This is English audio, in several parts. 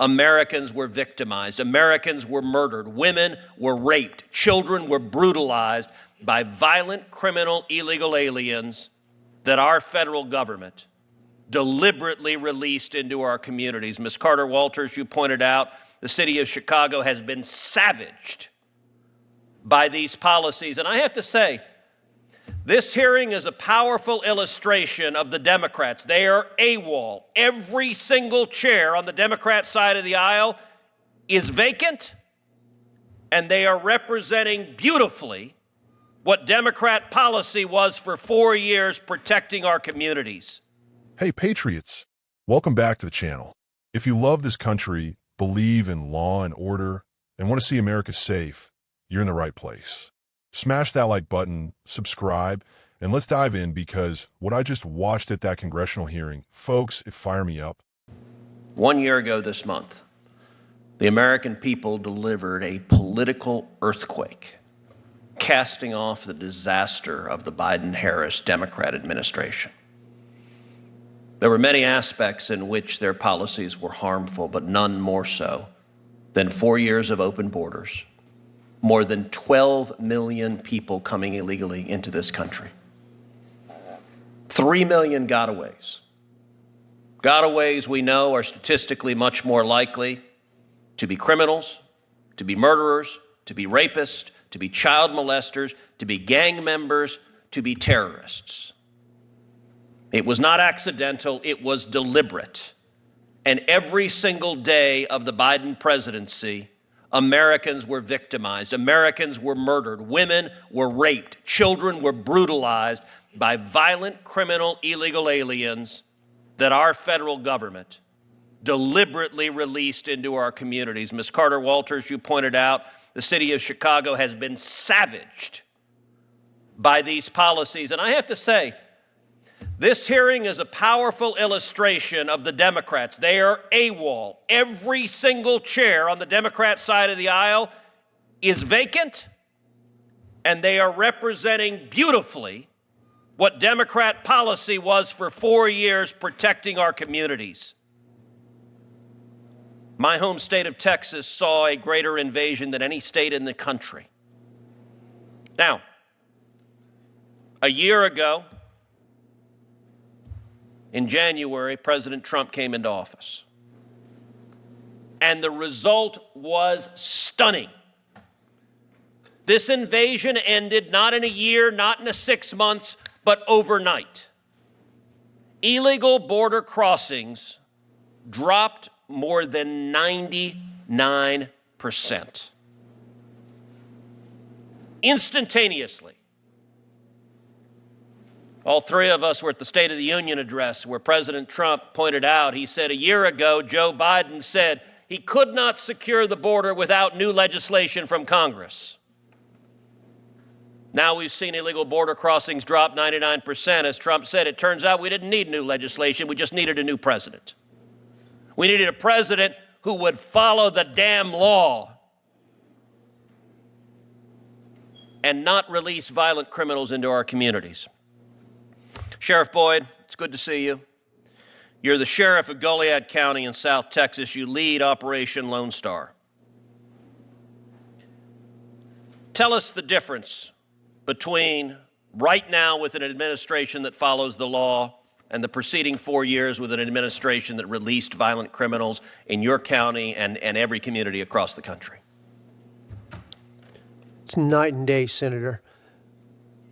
Americans were victimized. Americans were murdered. Women were raped. Children were brutalized by violent, criminal, illegal aliens that our federal government deliberately released into our communities. Ms. Carter Walters, you pointed out, the city of Chicago has been savaged by these policies. And I have to say, this hearing is a powerful illustration of the Democrats. They are AWOL. Every single chair on the Democrat side of the aisle is vacant, and they are representing beautifully what Democrat policy was for 4 years protecting our communities. Hey, Patriots, welcome back to the channel. If you love this country, believe in law and order, and want to see America safe, you're in the right place. Smash that like button, subscribe, and let's dive in because what I just watched at that congressional hearing, folks, it fired me up. 1 year ago this month, the American people delivered a political earthquake, casting off the disaster of the Biden-Harris Democrat administration. There were many aspects in which their policies were harmful, but none more so than 4 years of open borders, more than 12 million people coming illegally into this country, 3 million gotaways. Gotaways, we know, are statistically much more likely to be criminals, to be murderers, to be rapists, to be child molesters, to be gang members, to be terrorists. It was not accidental, it was deliberate. And every single day of the Biden presidency, Americans were victimized. Americans were murdered. Women were raped. Children were brutalized by violent, criminal, illegal aliens that our federal government deliberately released into our communities. Ms. Carter Walters, you pointed out, the city of Chicago has been savaged by these policies. And I have to say, this hearing is a powerful illustration of the Democrats. They are AWOL. Every single chair on the Democrat side of the aisle is vacant, and they are representing beautifully what Democrat policy was for 4 years protecting our communities. My home state of Texas saw a greater invasion than any state in the country. Now, a year ago, in January, President Trump came into office. And the result was stunning. This invasion ended not in a year, not in 6 months, but overnight. Illegal border crossings dropped more than 99%. Instantaneously. All three of us were at the State of the Union address where President Trump pointed out, he said a year ago, Joe Biden said he could not secure the border without new legislation from Congress. Now we've seen illegal border crossings drop 99%. As Trump said, it turns out we didn't need new legislation, we just needed a new president. We needed a president who would follow the damn law and not release violent criminals into our communities. Sheriff Boyd, it's good to see you. You're the sheriff of Goliad County in South Texas. You lead Operation Lone Star. Tell us the difference between right now with an administration that follows the law and the preceding 4 years with an administration that released violent criminals in your county and every community across the country. It's night and day, Senator.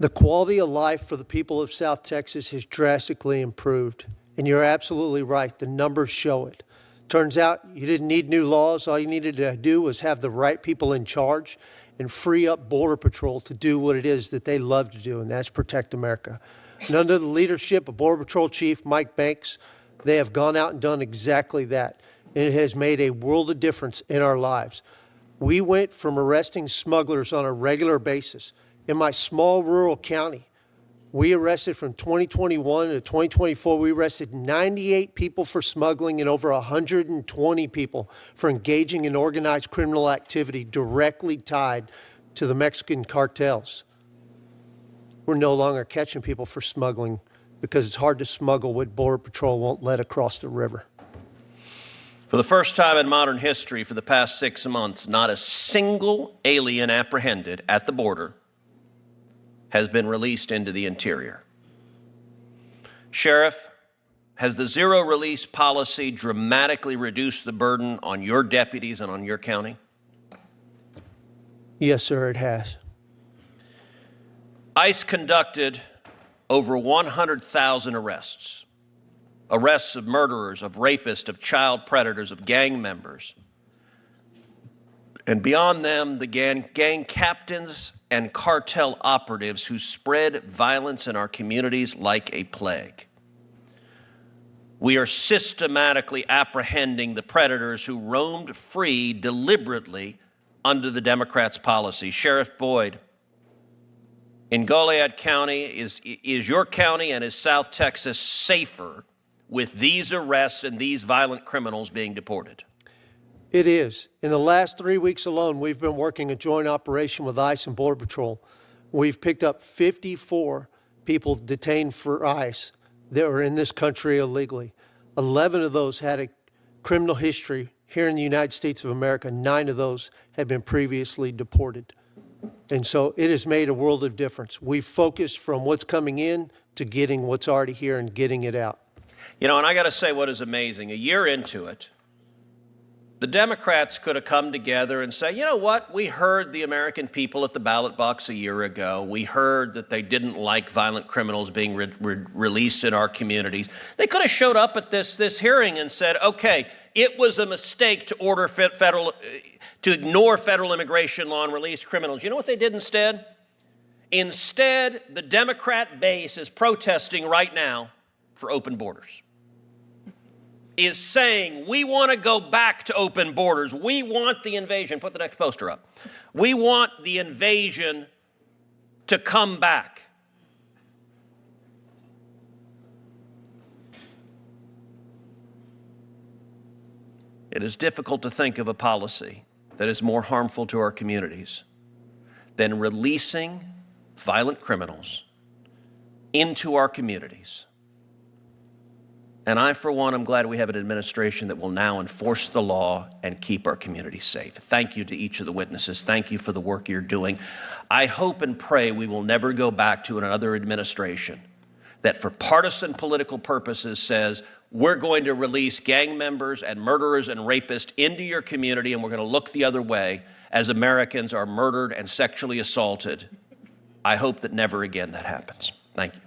The quality of life for the people of South Texas has drastically improved. And you're absolutely right. The numbers show it. Turns out you didn't need new laws. All you needed to do was have the right people in charge and free up Border Patrol to do what it is that they love to do, and that's protect America. And under the leadership of Border Patrol Chief Mike Banks, they have gone out and done exactly that. And it has made a world of difference in our lives. We went from arresting smugglers on a regular basis. In my small rural county, we arrested from 2021 to 2024, we arrested 98 people for smuggling and over 120 people for engaging in organized criminal activity directly tied to the Mexican cartels. We're no longer catching people for smuggling because it's hard to smuggle what Border Patrol won't let across the river. For the first time in modern history, for the past 6 months, not a single alien apprehended at the border has been released into the interior. Sheriff, has the zero release policy dramatically reduced the burden on your deputies and on your county? Yes, sir, it has. ICE conducted over 100,000 arrests of murderers, of rapists, of child predators, of gang members. And beyond them, the gang captains and cartel operatives who spread violence in our communities like a plague. We are systematically apprehending the predators who roamed free deliberately under the Democrats' policy. Sheriff Boyd, in Goliad County, is your county and is South Texas safer with these arrests and these violent criminals being deported? It is. In the last 3 weeks alone, we've been working a joint operation with ICE and Border Patrol. We've picked up 54 people detained for ICE that were in this country illegally. 11 of those had a criminal history here in the United States of America. 9 of those had been previously deported. And so it has made a world of difference. We've focused from what's coming in to getting what's already here and getting it out. You know, and I got to say what is amazing. A year into it, the Democrats could have come together and say, you know what, we heard the American people at the ballot box a year ago. We heard that they didn't like violent criminals being released in our communities. They could have showed up at this hearing and said, okay, it was a mistake to to ignore federal immigration law and release criminals. You know what they did instead? Instead, the Democrat base is protesting right now for open borders. Is saying, we want to go back to open borders. We want the invasion. Put the next poster up. We want the invasion to come back. It is difficult to think of a policy that is more harmful to our communities than releasing violent criminals into our communities. And I, for one, am glad we have an administration that will now enforce the law and keep our communities safe. Thank you to each of the witnesses. Thank you for the work you're doing. I hope and pray we will never go back to another administration that for partisan political purposes says, we're going to release gang members and murderers and rapists into your community, and we're going to look the other way as Americans are murdered and sexually assaulted. I hope that never again that happens. Thank you.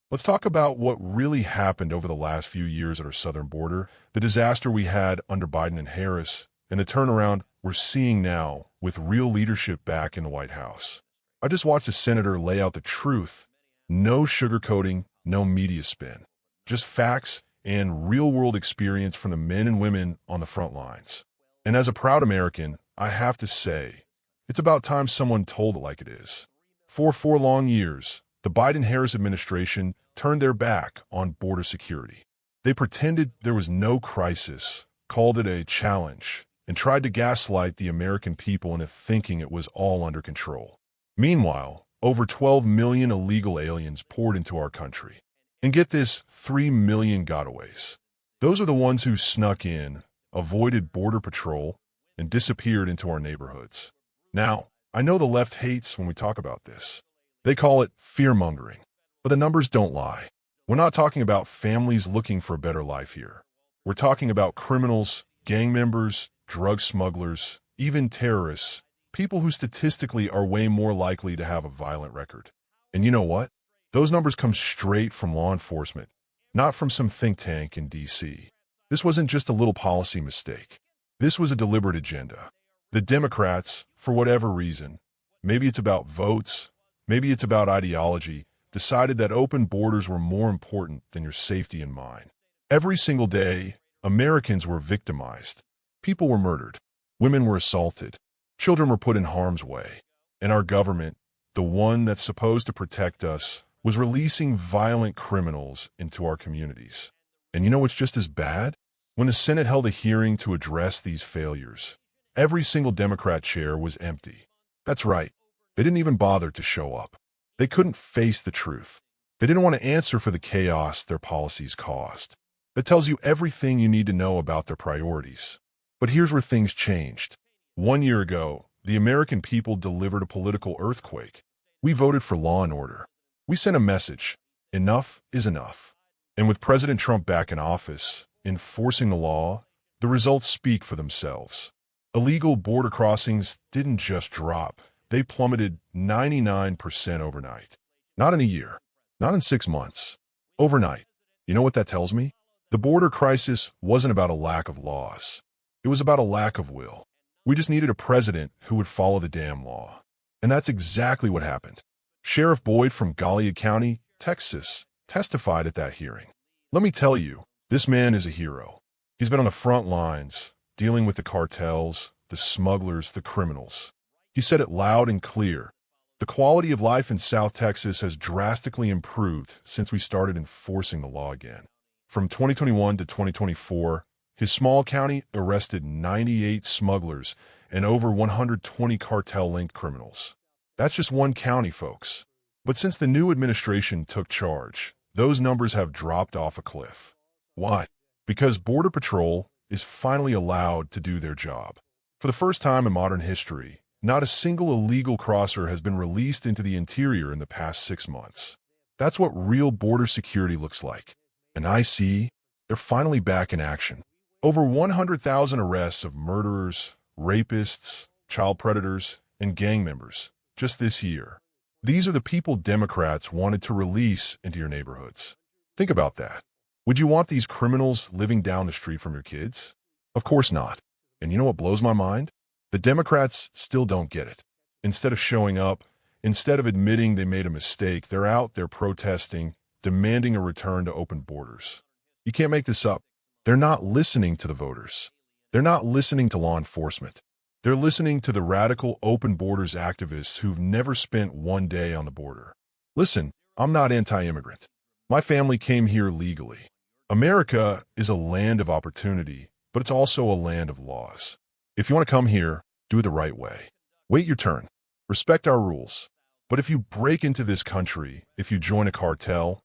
Let's talk about what really happened over the last few years at our southern border, the disaster we had under Biden and Harris, and the turnaround we're seeing now with real leadership back in the White House. I just watched a senator lay out the truth. No sugarcoating, no media spin. Just facts and real-world experience from the men and women on the front lines. And as a proud American, I have to say, it's about time someone told it like it is. For 4 long years, the Biden-Harris administration turned their back on border security. They pretended there was no crisis, called it a challenge, and tried to gaslight the American people into thinking it was all under control. Meanwhile, over 12 million illegal aliens poured into our country. And get this, 3 million gotaways. Those are the ones who snuck in, avoided border patrol, and disappeared into our neighborhoods. Now, I know the left hates when we talk about this. They call it fear-mongering. But the numbers don't lie. We're not talking about families looking for a better life here. We're talking about criminals, gang members, drug smugglers, even terrorists, people who statistically are way more likely to have a violent record. And you know what? Those numbers come straight from law enforcement, not from some think tank in D.C. This wasn't just a little policy mistake. This was a deliberate agenda. The Democrats, for whatever reason, maybe it's about votes, maybe it's about ideology, decided that open borders were more important than your safety and mine. Every single day, Americans were victimized. People were murdered. Women were assaulted. Children were put in harm's way. And our government, the one that's supposed to protect us, was releasing violent criminals into our communities. And you know what's just as bad? When the Senate held a hearing to address these failures, every single Democrat chair was empty. That's right. They didn't even bother to show up. They couldn't face the truth. They didn't want to answer for the chaos their policies caused. that tells you everything you need to know about their priorities. But here's where things changed. 1 year ago, the American people delivered a political earthquake. We voted for law and order. We sent a message: enough is enough. And with President Trump back in office, enforcing the law, the results speak for themselves. Illegal border crossings didn't just drop. They plummeted 99% overnight. Not in a year, not in 6 months. Overnight. You know what that tells me? The border crisis wasn't about a lack of laws. It was about a lack of will. We just needed a president who would follow the damn law. And that's exactly what happened. Sheriff Boyd from Gallia County, Texas, testified at that hearing. Let me tell you, this man is a hero. He's been on the front lines, dealing with the cartels, the smugglers, the criminals. He said it loud and clear. The quality of life in South Texas has drastically improved since we started enforcing the law again. From 2021 to 2024, his small county arrested 98 smugglers and over 120 cartel-linked criminals. That's just one county, folks. But since the new administration took charge, those numbers have dropped off a cliff. Why? Because Border Patrol is finally allowed to do their job. For the first time in modern history, not a single illegal crosser has been released into the interior in the past 6 months. That's what real border security looks like. And I see they're finally back in action. Over 100,000 arrests of murderers, rapists, child predators, and gang members just this year. These are the people Democrats wanted to release into your neighborhoods. Think about that. Would you want these criminals living down the street from your kids? Of course not. And you know what blows my mind? The Democrats still don't get it. Instead of showing up, instead of admitting they made a mistake, they're out there protesting, demanding a return to open borders. You can't make this up. They're not listening to the voters. They're not listening to law enforcement. They're listening to the radical open borders activists who've never spent one day on the border. Listen, I'm not anti-immigrant. My family came here legally. America is a land of opportunity, but it's also a land of laws. If you want to come here, do it the right way. Wait your turn. Respect our rules. But if you break into this country, if you join a cartel,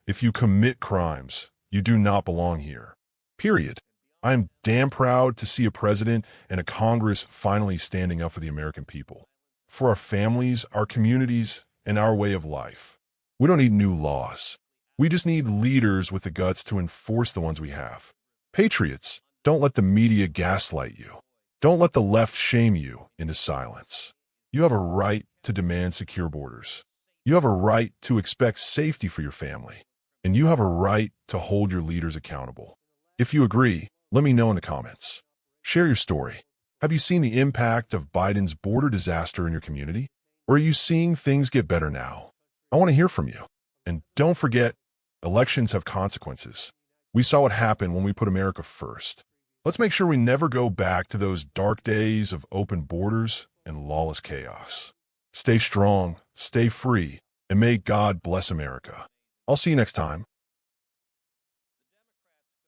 if you commit crimes, you do not belong here. Period. I am damn proud to see a president and a Congress finally standing up for the American people. For our families, our communities, and our way of life. We don't need new laws. We just need leaders with the guts to enforce the ones we have. Patriots, don't let the media gaslight you. Don't let the left shame you into silence. You have a right to demand secure borders. You have a right to expect safety for your family. And you have a right to hold your leaders accountable. If you agree, let me know in the comments. Share your story. Have you seen the impact of Biden's border disaster in your community? Or are you seeing things get better now? I want to hear from you. And don't forget, elections have consequences. We saw what happened when we put America first. Let's make sure we never go back to those dark days of open borders and lawless chaos. Stay strong, stay free, and may God bless America. I'll see you next time.